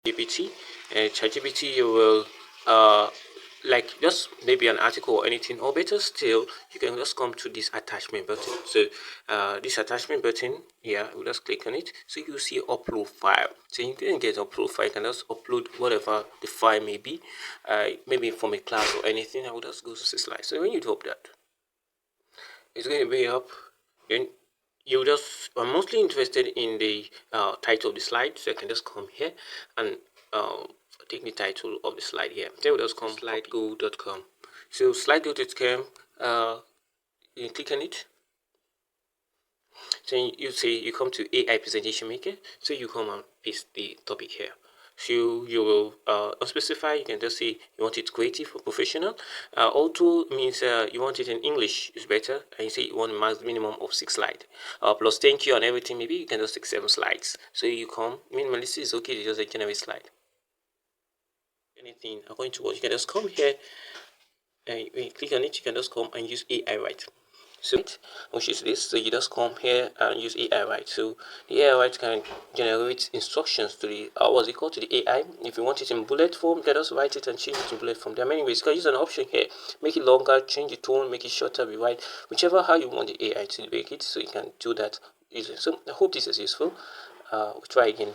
GPT, and ChatGPT you will like just maybe an article or anything, or better still, you can just come to this attachment button. So this attachment button here, we'll just click on it. So you see upload file. So you can get upload file. You can just upload whatever the file may be, maybe from a class or anything. I will just go to the slide. So when you drop that, it's going to bring up. Then you just are mostly interested in the title of the slide, so I can just come here and take the title of the slide here. Then we'll just come slidego.com. So slidego.com, you click on it. So you say you come to AI presentation maker, so you come and paste the topic here. So you will specify. You can just say you want it creative or professional. Auto means you want it in English is better, and you say you want a max minimum of 6 slides. Plus thank you and everything. Maybe you can just take 7 slides. So you come minimalist is okay. It's just a generic slide. Anything according to what you can just come here, and when you click on it, you can just come and use AI write. So which is this, so you just come here and use AI write. So the AI write can generate instructions to the what's it called, to the AI. If you want it in bullet form, you can just write it and change it in bullet form. There are many ways. You can use an option here, make it longer, change the tone, make it shorter, rewrite, whichever how you want the AI to make it, so you can do that easily. So I hope this is useful. We'll try again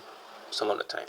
some other time.